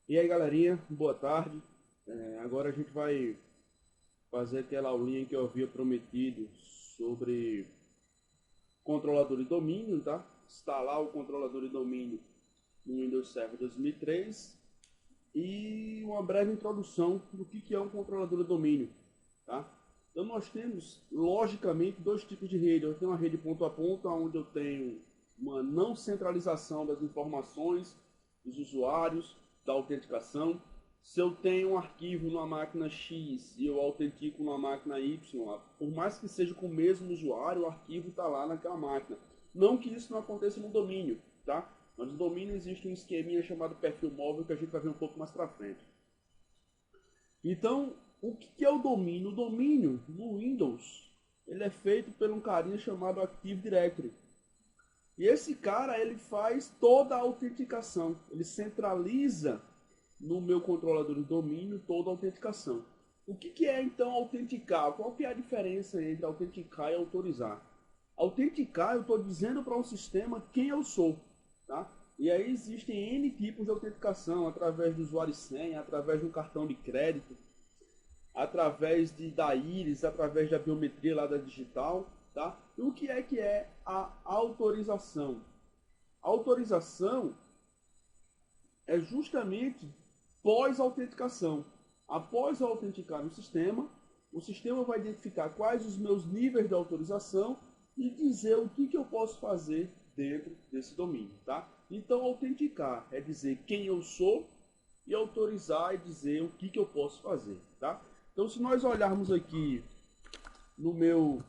E aí, galerinha, boa tarde. Agora a gente vai fazer aquela aulinha que eu havia prometido sobre controlador de domínio, tá? Instalar o controlador de domínio no Windows Server 2003 e uma breve introdução do que é um controlador de domínio, tá? Então nós temos, logicamente, dois tipos de rede. Eu tenho uma rede ponto a ponto, onde eu tenho uma não centralização das informações dos usuários, da autenticação. Se eu tenho um arquivo numa máquina X e eu autentico numa máquina Y, por mais que seja com o mesmo usuário, o arquivo está lá naquela máquina. Não que isso não aconteça no domínio, tá? Mas no domínio existe um esqueminha chamado perfil móvel que a gente vai ver um pouco mais para frente. Então, o que é o domínio? O domínio no Windows, ele é feito por um carinha chamado Active Directory. E esse cara, ele faz toda a autenticação. Ele centraliza no meu controlador de domínio toda a autenticação. O que é então autenticar? Qual que é a diferença entre autenticar e autorizar? Autenticar, eu estou dizendo para um sistema quem eu sou, tá? E aí existem N tipos de autenticação, através do usuário e senha, através do cartão de crédito, através da íris, através da biometria lá da digital, tá? E o que é a autorização? A autorização é justamente pós-autenticação. Após eu autenticar no sistema, o sistema vai identificar quais os meus níveis de autorização e dizer o que eu posso fazer dentro desse domínio, tá? Então, autenticar é dizer quem eu sou e autorizar é dizer o que eu posso fazer, tá? Então, se nós olharmos aqui no meu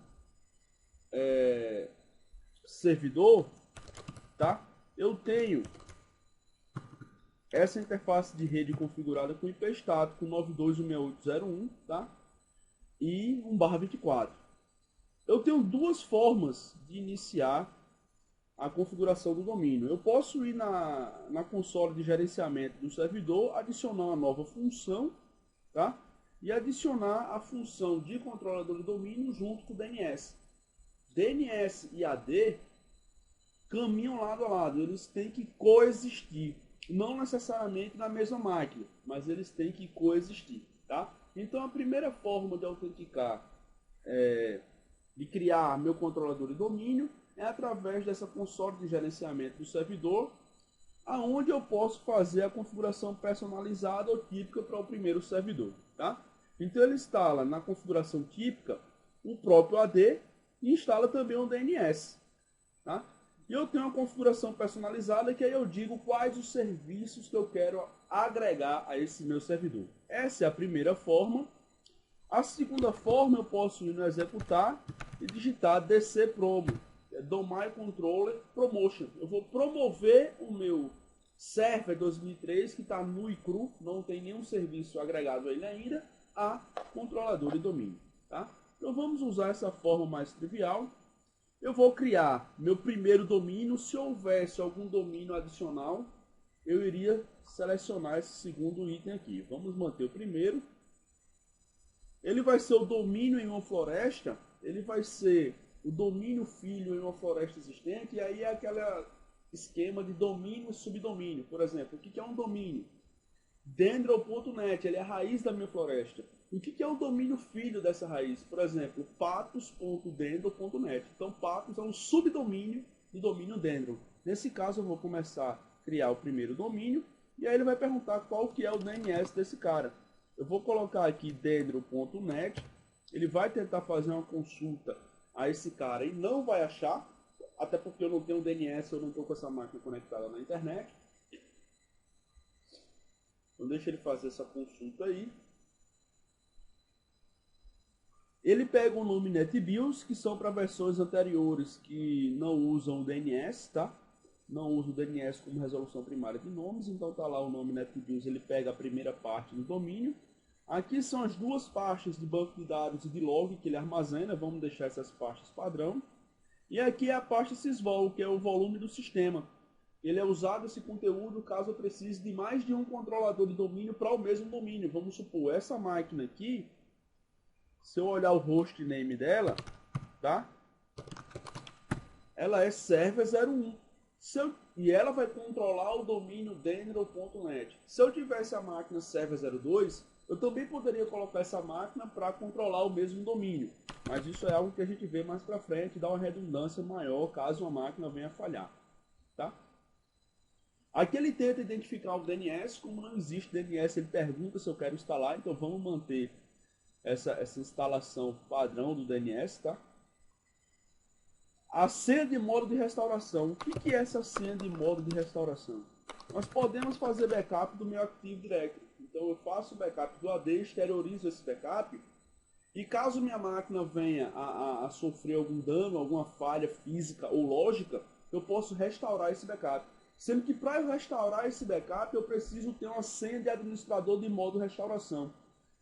servidor, tá? Eu tenho essa interface de rede configurada com IP estático 92.168.0.1, tá? E 1/24. Eu tenho duas formas de iniciar a configuração do domínio. Eu posso ir na console de gerenciamento do servidor, adicionar uma nova função, tá? E adicionar a função de controlador de domínio junto com o DNS. DNS e AD caminham lado a lado, eles têm que coexistir. Não necessariamente na mesma máquina, mas eles têm que coexistir, tá? Então a primeira forma de autenticar, de criar meu controlador de domínio, é através dessa console de gerenciamento do servidor, aonde eu posso fazer a configuração personalizada ou típica para o primeiro servidor, tá? Então ele instala na configuração típica o próprio AD e instala também o DNS, tá? E eu tenho uma configuração personalizada que aí eu digo quais os serviços que eu quero agregar a esse meu servidor. Essa é a primeira forma. A segunda forma, eu posso ir no executar e digitar DC Promo, Domain Controller Promotion. Eu vou promover o meu server 2003, que está nu e cru, não tem nenhum serviço agregado a ele ainda, a controlador de domínio, tá? Então vamos usar essa forma mais trivial. Eu vou criar meu primeiro domínio. Se houvesse algum domínio adicional, eu iria selecionar esse segundo item aqui. Vamos manter o primeiro. Ele vai ser o domínio em uma floresta. Ele vai ser o domínio filho em uma floresta existente. E aí é aquele esquema de domínio e subdomínio. Por exemplo, o que é um domínio? Dendro.net, ele é a raiz da minha floresta. O que é o domínio filho dessa raiz? Por exemplo, patos.dendro.net. Então, patos é um subdomínio do domínio dendro. Nesse caso, eu vou começar a criar o primeiro domínio e aí ele vai perguntar qual que é o DNS desse cara. Eu vou colocar aqui dendro.net. Ele vai tentar fazer uma consulta a esse cara e não vai achar, até porque eu não tenho DNS, eu não estou com essa máquina conectada na internet. Então deixa ele fazer essa consulta aí. Ele pega o nome NetBIOS, que são para versões anteriores que não usam o DNS, tá? Não usa o DNS como resolução primária de nomes, então tá lá o nome NetBIOS, ele pega a primeira parte do domínio. Aqui são as duas pastas de banco de dados e de log que ele armazena, vamos deixar essas pastas padrão. E aqui é a pasta sysvol, que é o volume do sistema. Ele é usado esse conteúdo caso eu precise de mais de um controlador de domínio para o mesmo domínio. Vamos supor, essa máquina aqui, se eu olhar o hostname dela, tá? Ela é server 01. E ela vai controlar o domínio Deniro.net. Se eu tivesse a máquina Server 02, eu também poderia colocar essa máquina para controlar o mesmo domínio. Mas isso é algo que a gente vê mais para frente, dá uma redundância maior caso uma máquina venha falhar. Tá? Aqui ele tenta identificar o DNS, como não existe DNS, ele pergunta se eu quero instalar, então vamos manter essa instalação padrão do DNS, tá? A senha de modo de restauração. O que é essa senha de modo de restauração? Nós podemos fazer backup do meu Active Directory. Então eu faço o backup do AD, exteriorizo esse backup, e caso minha máquina venha a sofrer algum dano, alguma falha física ou lógica, eu posso restaurar esse backup. Sendo que para eu restaurar esse backup, eu preciso ter uma senha de administrador de modo restauração.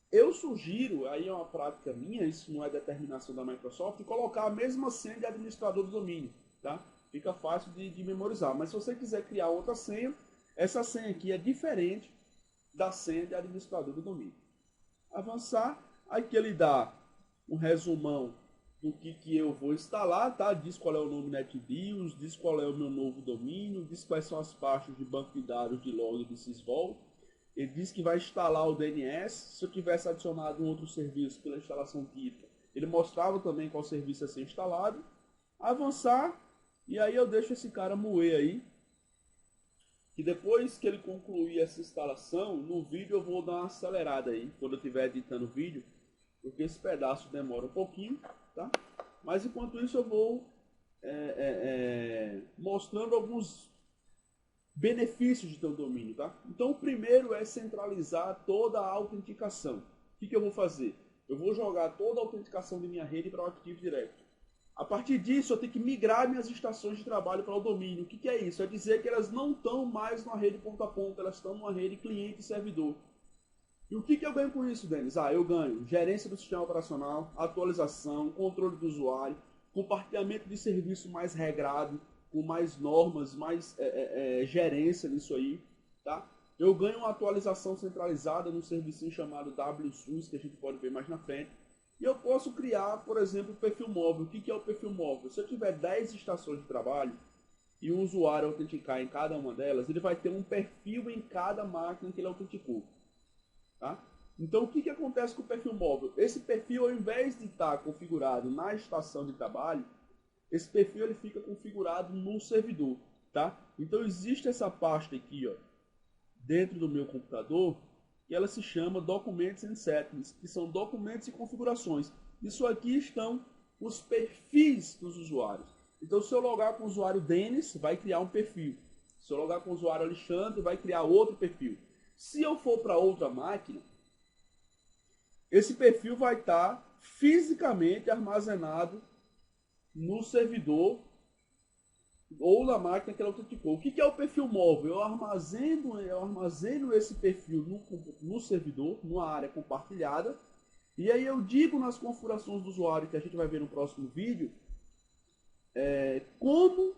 Eu sugiro, aí é uma prática minha, isso não é determinação da Microsoft, colocar a mesma senha de administrador do domínio, tá? Fica fácil de memorizar. Mas se você quiser criar outra senha, essa senha aqui é diferente da senha de administrador do domínio. Avançar, aqui ele dá um resumão do que eu vou instalar, tá? Diz qual é o nome NetBIOS, diz qual é o meu novo domínio, diz quais são as pastas de banco de dados de log de Sysvol. Ele diz que vai instalar o DNS. Se eu tivesse adicionado um outro serviço pela instalação típica, ele mostrava também qual serviço ia ser instalado. Avançar, e aí eu deixo esse cara moer aí. E depois que ele concluir essa instalação, no vídeo eu vou dar uma acelerada aí, quando eu estiver editando o vídeo, porque esse pedaço demora um pouquinho, tá? Mas enquanto isso eu vou mostrando alguns benefícios de ter um domínio, tá? Então o primeiro é centralizar toda a autenticação. O que eu vou fazer? Eu vou jogar toda a autenticação de minha rede para o Active Directory. A partir disso eu tenho que migrar minhas estações de trabalho para o domínio. O que é isso? É dizer que elas não estão mais numa rede ponta a ponta, elas estão numa rede cliente e servidor. E o que eu ganho com isso, Denis? Eu ganho gerência do sistema operacional, atualização, controle do usuário, compartilhamento de serviço mais regrado, com mais normas, mais gerência nisso aí, tá? Eu ganho uma atualização centralizada num serviço chamado WSUS, que a gente pode ver mais na frente. E eu posso criar, por exemplo, o perfil móvel. O que é o perfil móvel? Se eu tiver 10 estações de trabalho e o usuário autenticar em cada uma delas, ele vai ter um perfil em cada máquina que ele autenticou. Tá? Então, o que acontece com o perfil móvel? Esse perfil, ao invés de estar configurado na estação de trabalho, esse perfil ele fica configurado no servidor, tá? Então existe essa pasta aqui, ó, dentro do meu computador, que ela se chama Documents and Settings, que são documentos e configurações. Isso aqui estão os perfis dos usuários. Então se eu logar com o usuário Denis, vai criar um perfil. Se eu logar com o usuário Alexandre, vai criar outro perfil. Se eu for para outra máquina, esse perfil vai estar fisicamente armazenado no servidor ou na máquina que ela autenticou. O que é o perfil móvel? Eu armazeno esse perfil no servidor, numa área compartilhada, e aí eu digo nas configurações do usuário, que a gente vai ver no próximo vídeo, como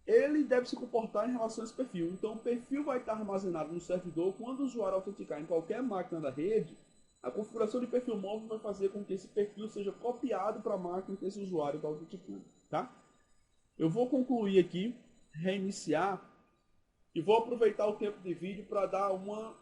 ele deve se comportar em relação a esse perfil. Então o perfil vai estar armazenado no servidor. Quando o usuário autenticar em qualquer máquina da rede, a configuração de perfil móvel vai fazer com que esse perfil seja copiado para a máquina que esse usuário está autenticando, tá? Eu vou concluir aqui, reiniciar, e vou aproveitar o tempo de vídeo para dar uma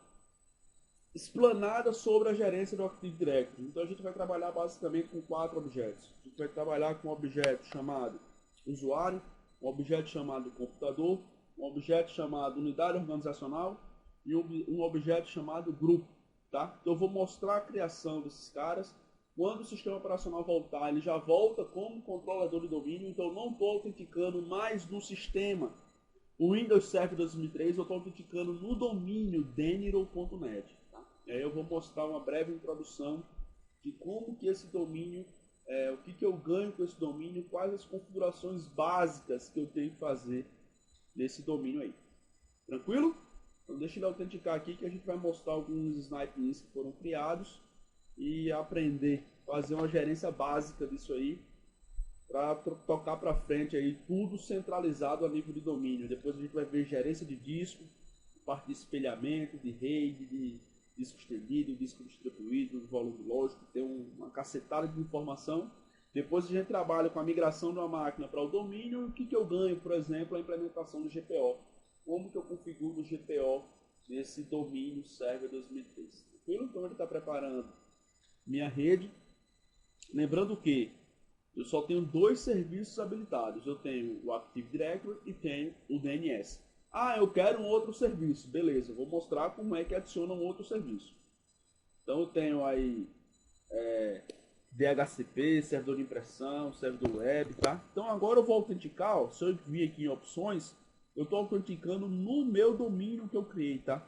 explanada sobre a gerência do Active Directory. Então a gente vai trabalhar basicamente com 4 objetos. A gente vai trabalhar com um objeto chamado usuário, um objeto chamado computador, um objeto chamado unidade organizacional e um objeto chamado grupo. Tá? Então eu vou mostrar a criação desses caras. Quando o sistema operacional voltar, ele já volta como controlador de domínio, então eu não estou autenticando mais no sistema. O Windows Server 2003 eu estou autenticando no domínio deniro.net. Tá? E aí eu vou mostrar uma breve introdução de como que esse domínio, o que eu ganho com esse domínio, quais as configurações básicas que eu tenho que fazer nesse domínio aí. Tranquilo? Então deixa ele autenticar aqui que a gente vai mostrar alguns snipes que foram criados e aprender, fazer uma gerência básica disso aí para tocar para frente aí tudo centralizado a nível de domínio. Depois a gente vai ver gerência de disco, parte de espelhamento, de rede, de disco estendido, disco distribuído, volume lógico, tem uma cacetada de informação Depois a gente trabalha com a migração de uma máquina para o domínio. O que eu ganho, por exemplo, a implementação do GPO. Como que eu configuro o GPO nesse domínio Server 2003. Então ele está preparando minha rede. Lembrando que eu só tenho dois serviços habilitados. Eu tenho o Active Directory e tenho o DNS. Ah, eu quero um outro serviço. Beleza, eu vou mostrar como é que adiciona um outro serviço. Então eu tenho aí DHCP, servidor de impressão, servidor web, tá? Então agora eu vou autenticar, ó, se eu vir aqui em opções, eu estou autenticando no meu domínio que eu criei, tá?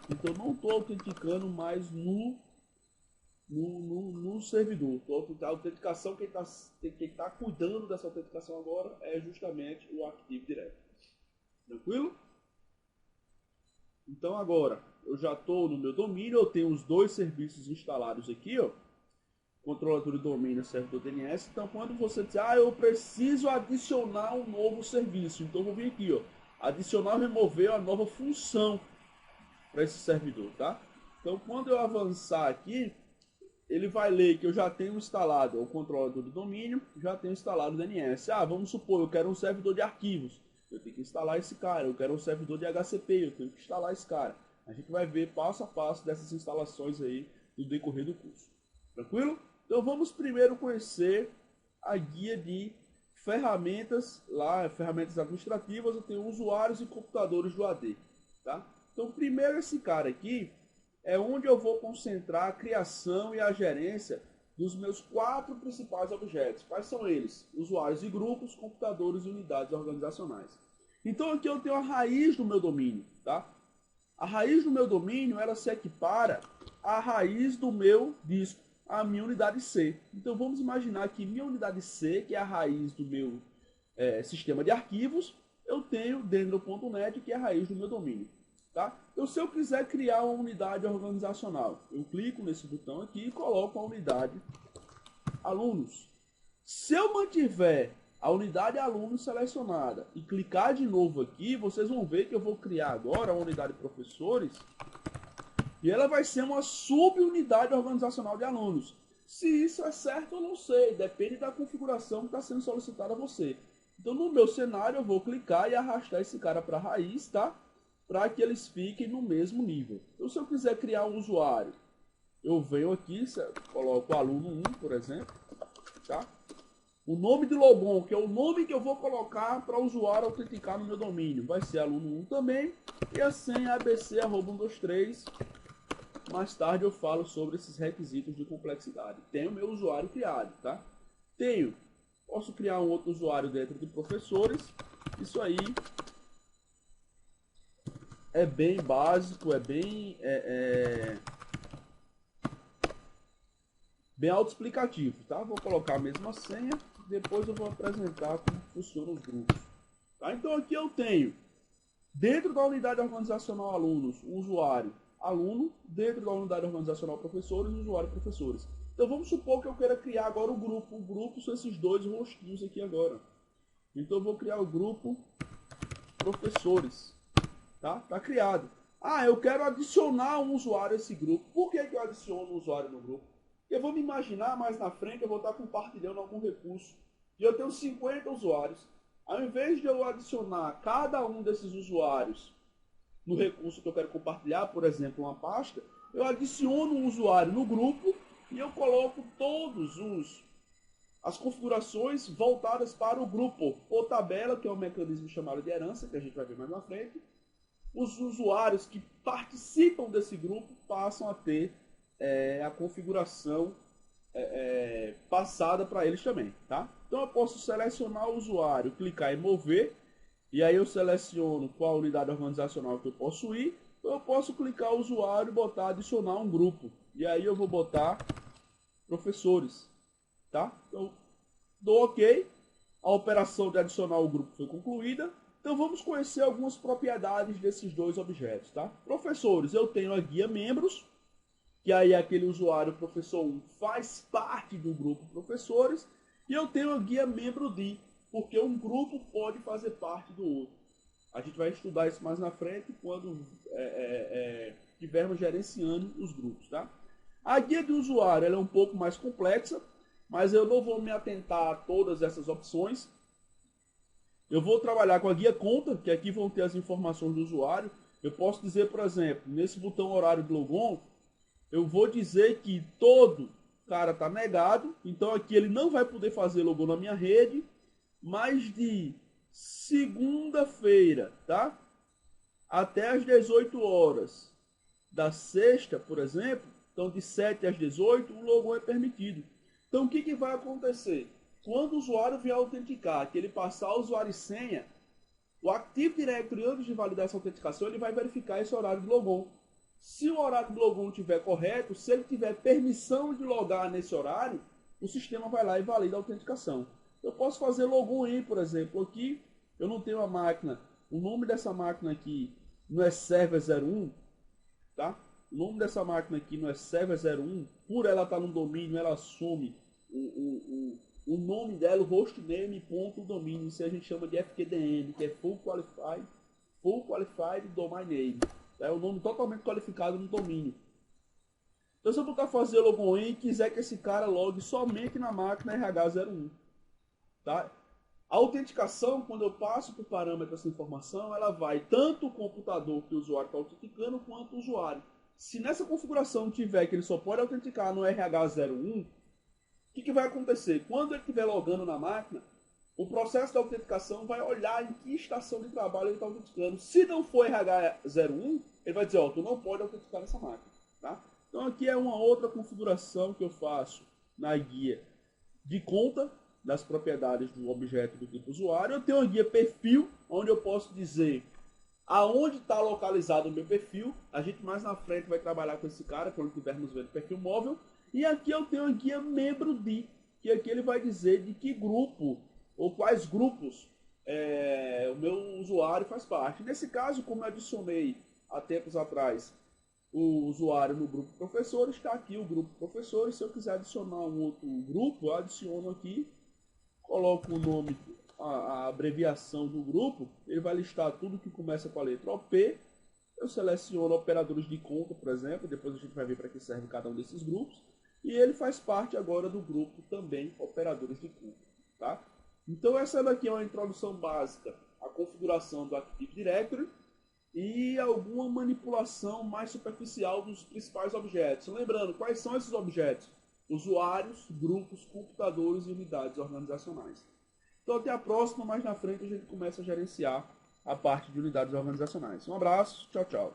Então eu não estou autenticando mais no servidor. A autenticação, quem tá cuidando dessa autenticação agora é justamente o Active Directory. Tranquilo? Então agora eu já estou no meu domínio, eu tenho os dois serviços instalados aqui, ó. Controlador de domínio, servidor DNS. Então quando você diz, eu preciso adicionar um novo serviço, então eu vou vir aqui, ó, adicionar ou remover uma nova função para esse servidor, tá? Então quando eu avançar aqui, ele vai ler que eu já tenho instalado o controlador de domínio, já tenho instalado o DNS. Vamos supor, eu quero um servidor de arquivos, eu tenho que instalar esse cara. Eu quero um servidor de HCP, eu tenho que instalar esse cara. A gente vai ver passo a passo dessas instalações aí no decorrer do curso. Tranquilo? Então vamos primeiro conhecer a guia de ferramentas, ferramentas administrativas. Eu tenho usuários e computadores do AD, tá? Então primeiro esse cara aqui é onde eu vou concentrar a criação e a gerência dos meus 4 principais objetos. Quais são eles? Usuários e grupos, computadores e unidades organizacionais. Então aqui eu tenho a raiz do meu domínio, tá? A raiz do meu domínio, ela se equipara à raiz do meu disco, a minha unidade C. Então vamos imaginar que minha unidade C, que é a raiz do meu sistema de arquivos, eu tenho dentro do .NET, que é a raiz do meu domínio. Tá? Então, se eu quiser criar uma unidade organizacional, eu clico nesse botão aqui e coloco a unidade alunos. Se eu mantiver a unidade alunos selecionada e clicar de novo aqui, vocês vão ver que eu vou criar agora uma unidade professores e ela vai ser uma subunidade organizacional de alunos. Se isso é certo ou não sei, depende da configuração que está sendo solicitada a você. Então, no meu cenário, eu vou clicar e arrastar esse cara para a raiz, tá? Para que eles fiquem no mesmo nível. Então, se eu quiser criar um usuário, eu venho aqui, coloco o aluno 1, por exemplo, tá? O nome de logon, que é o nome que eu vou colocar para o usuário autenticar no meu domínio, vai ser aluno 1 também, e a senha abc@123. Mais tarde eu falo sobre esses requisitos de complexidade. Tenho o meu usuário criado, tá? Posso criar um outro usuário dentro de professores. Isso aí é bem básico, é bem autoexplicativo, tá? Vou colocar a mesma senha, depois eu vou apresentar como funcionam os grupos. Tá? Então aqui eu tenho, dentro da unidade organizacional alunos, o usuário aluno, dentro da unidade organizacional professores, o usuário professores. Então vamos supor que eu queira criar agora o grupo. O grupo são esses dois rostinhos aqui agora. Então eu vou criar o grupo professores. Tá criado. Eu quero adicionar um usuário a esse grupo. Por que eu adiciono um usuário no grupo? Porque eu vou me imaginar mais na frente, eu vou estar compartilhando algum recurso. E eu tenho 50 usuários. Ao invés de eu adicionar cada um desses usuários no recurso que eu quero compartilhar, por exemplo, uma pasta, eu adiciono um usuário no grupo e eu coloco as configurações voltadas para o grupo, ou tabela, que é um mecanismo chamado de herança, que a gente vai ver mais na frente. Os usuários que participam desse grupo passam a ter a configuração passada para eles também, tá? Então eu posso selecionar o usuário, clicar em mover, e aí eu seleciono qual unidade organizacional que eu posso ir. Então eu posso clicar o usuário e botar adicionar um grupo, e aí eu vou botar professores, tá? Então dou OK, a operação de adicionar o grupo foi concluída. Então vamos conhecer algumas propriedades desses dois objetos, tá? Professores, eu tenho a guia membros, que aí aquele usuário professor 1 faz parte do grupo professores, e eu tenho a guia membro de, porque um grupo pode fazer parte do outro. A gente vai estudar isso mais na frente, quando estivermos gerenciando os grupos, tá? A guia do usuário ela é um pouco mais complexa, mas eu não vou me atentar a todas essas opções. Eu vou trabalhar com a guia conta, que aqui vão ter as informações do usuário. Eu posso dizer, por exemplo, nesse botão horário de logon, eu vou dizer que todo cara está negado, então aqui ele não vai poder fazer logon na minha rede, mas de segunda-feira, tá? Até às 18 horas da sexta, por exemplo, então de 7 às 18, o logon é permitido. Então o que vai acontecer? Quando o usuário vier autenticar, que ele passar o usuário e senha, o Active Directory, antes de validar essa autenticação, ele vai verificar esse horário de logon. Se o horário de logon estiver correto, se ele tiver permissão de logar nesse horário, o sistema vai lá e valida a autenticação. Eu posso fazer logon in, por exemplo, aqui eu não tenho a máquina, o nome dessa máquina aqui não é Server 01, tá? O nome dessa máquina aqui não é Server 01, por ela estar no domínio, ela assume o nome dela, o hostname, ponto, domínio, isso a gente chama de FQDN, que é Full Qualified Domain Name. É o nome totalmente qualificado no domínio. Então, se eu botar fazer logon in e quiser que esse cara logue somente na máquina RH01, tá? A autenticação, quando eu passo para o parâmetro essa informação, ela vai tanto o computador que o usuário está autenticando, quanto o usuário. Se nessa configuração tiver que ele só pode autenticar no RH01, o que vai acontecer? Quando ele estiver logando na máquina, o processo da autenticação vai olhar em que estação de trabalho ele está autenticando. Se não for RH01, ele vai dizer, ó, tu não pode autenticar nessa máquina. Tá? Então aqui é uma outra configuração que eu faço na guia de conta das propriedades do objeto do tipo usuário. Eu tenho uma guia perfil, onde eu posso dizer aonde está localizado o meu perfil. A gente mais na frente vai trabalhar com esse cara, quando estivermos vendo perfil móvel. E aqui eu tenho a guia membro de, que aqui ele vai dizer de que grupo ou quais grupos o meu usuário faz parte. Nesse caso, como eu adicionei há tempos atrás o usuário no grupo professores, está aqui o grupo professores. Se eu quiser adicionar um outro grupo, eu adiciono aqui, coloco o nome, a abreviação do grupo, ele vai listar tudo que começa com a letra OP. Eu seleciono operadores de conta, por exemplo, depois a gente vai ver para que serve cada um desses grupos. E ele faz parte agora do grupo também operadores de conta, tá? Então essa daqui é uma introdução básica à configuração do Active Directory e alguma manipulação mais superficial dos principais objetos. Lembrando, quais são esses objetos? Usuários, grupos, computadores e unidades organizacionais. Então até a próxima, mais na frente a gente começa a gerenciar a parte de unidades organizacionais. Um abraço, tchau, tchau.